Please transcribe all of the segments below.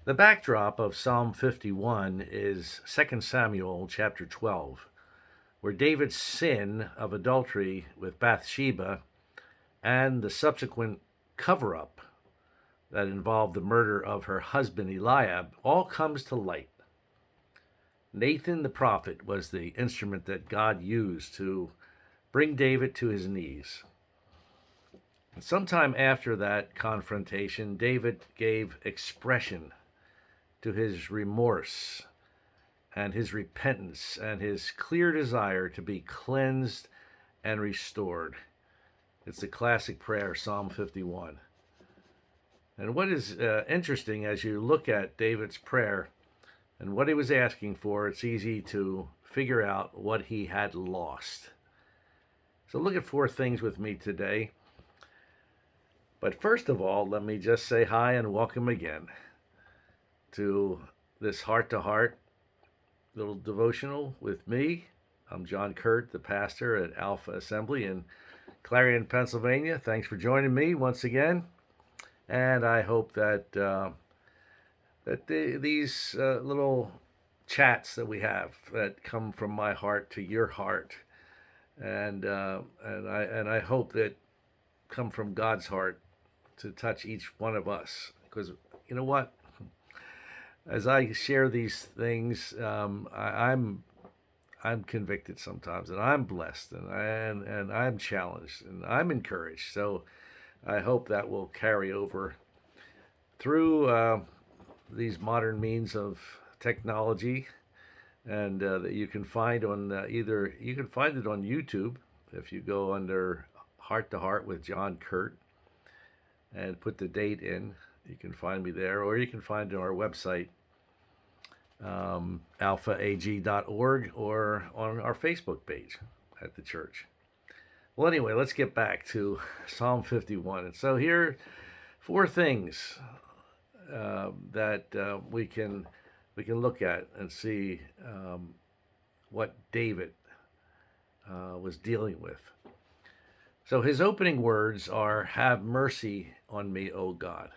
The backdrop of Psalm 51 is 2 Samuel chapter 12, where David's sin of adultery with Bathsheba and the subsequent cover up that involved the murder of her husband Eliab all comes to light. Nathan the prophet was the instrument that God used to bring David to his knees. And sometime after that confrontation, David gave expression to his remorse and his repentance and his clear desire to be cleansed and restored. It's the classic prayer, Psalm 51. And what is interesting as you look at David's prayer and what he was asking for, it's easy to figure out what he had lost. So look at four things with me today. But first of all, let me just say hi and welcome again to this heart-to-heart little devotional with me. I'm John Kuert, the pastor at Alpha Assembly in Clarion, Pennsylvania. Thanks for joining me once again. And I hope that these little chats that we have that come from my heart to your heart, and I hope that come from God's heart to touch each one of us. Because you know what? As I share these things, I'm convicted sometimes, and I'm blessed, and I'm challenged, and I'm encouraged. So I hope that will carry over through these modern means of technology, and that you can find on you can find it on YouTube if you go under Heart to Heart with John Kuert and put the date in. You can find me there, or you can find it on our website, alphaag.org, or on our Facebook page at the church. Well, anyway, let's get back to Psalm 51. And so here, four things that we can look at and see what David was dealing with. So his opening words are, "Have mercy on me, O God."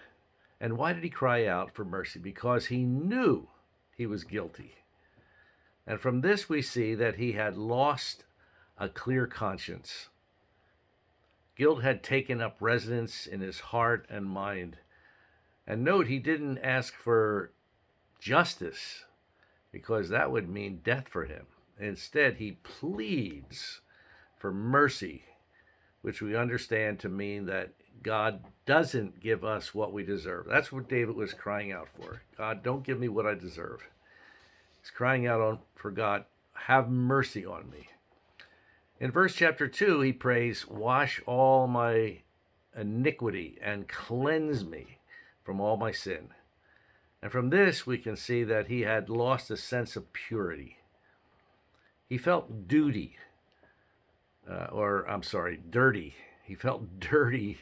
And why did he cry out for mercy? Because he knew he was guilty. And from this we see that he had lost a clear conscience. Guilt had taken up residence in his heart and mind. And note, he didn't ask for justice, because that would mean death for him. Instead, he pleads for mercy, which we understand to mean that God doesn't give us what we deserve. That's what David was crying out for. God, don't give me what I deserve. He's crying out for God, have mercy on me. In verse chapter 2, he prays, "Wash all my iniquity and cleanse me from all my sin." And from this, we can see that he had lost a sense of purity. He felt dirty. He felt dirty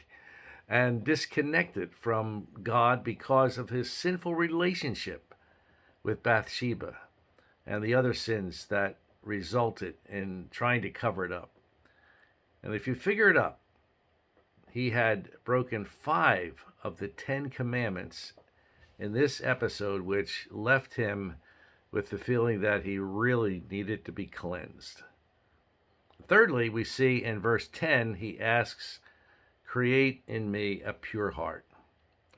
and disconnected from God because of his sinful relationship with Bathsheba and the other sins that resulted in trying to cover it up. And if you figure it up, he had broken 5 of the 10 commandments in this episode, which left him with the feeling that he really needed to be cleansed. Thirdly, we see in verse 10, he asks, "Create in me a pure heart,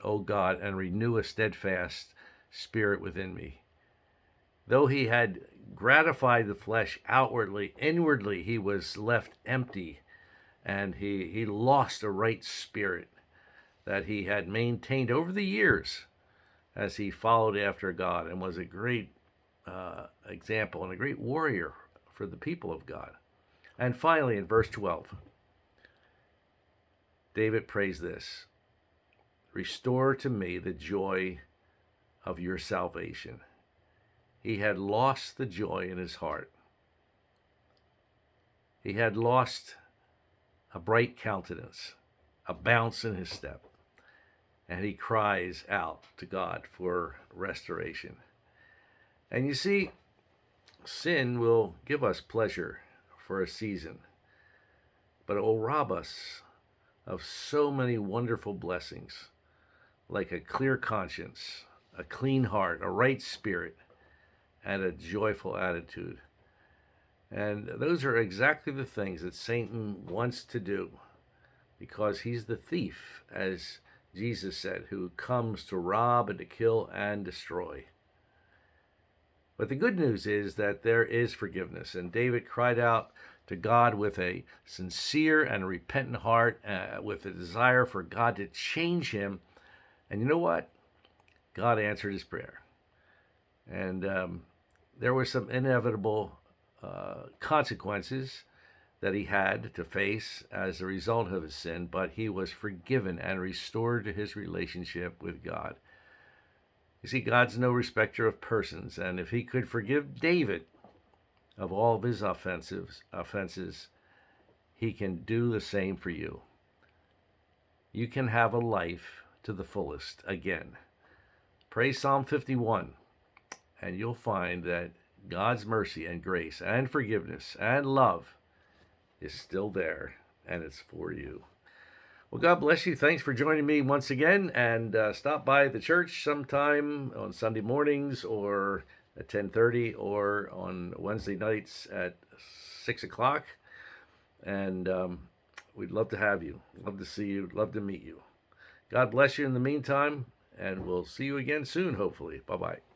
O God, and renew a steadfast spirit within me." Though he had gratified the flesh outwardly, inwardly he was left empty, and he lost a right spirit that he had maintained over the years as he followed after God and was a great example and a great warrior for the people of God. And finally, in verse 12, David prays this, "Restore to me the joy of your salvation." He had lost the joy in his heart. He had lost a bright countenance, a bounce in his step, and he cries out to God for restoration. And you see, sin will give us pleasure for a season, but it will rob us of so many wonderful blessings, like a clear conscience, a clean heart, a right spirit, and a joyful attitude. And those are exactly the things that Satan wants to do, because he's the thief, as Jesus said, who comes to rob and to kill and destroy. But the good news is that there is forgiveness, and David cried out to God with a sincere and repentant heart, with a desire for God to change him. And you know what? God answered his prayer. And there were some inevitable consequences that he had to face as a result of his sin, but he was forgiven and restored to his relationship with God. You see, God's no respecter of persons, and if he could forgive David of all of his offenses, he can do the same for you. You can have a life to the fullest again. Pray Psalm 51, and you'll find that God's mercy and grace and forgiveness and love is still there, and it's for you. Well, God bless you. Thanks for joining me once again, and stop by the church sometime on Sunday mornings or at 10:30 or on Wednesday nights at 6 o'clock. And we'd love to have you. Love to see you. Love to meet you. God bless you in the meantime, and we'll see you again soon, hopefully. Bye-bye.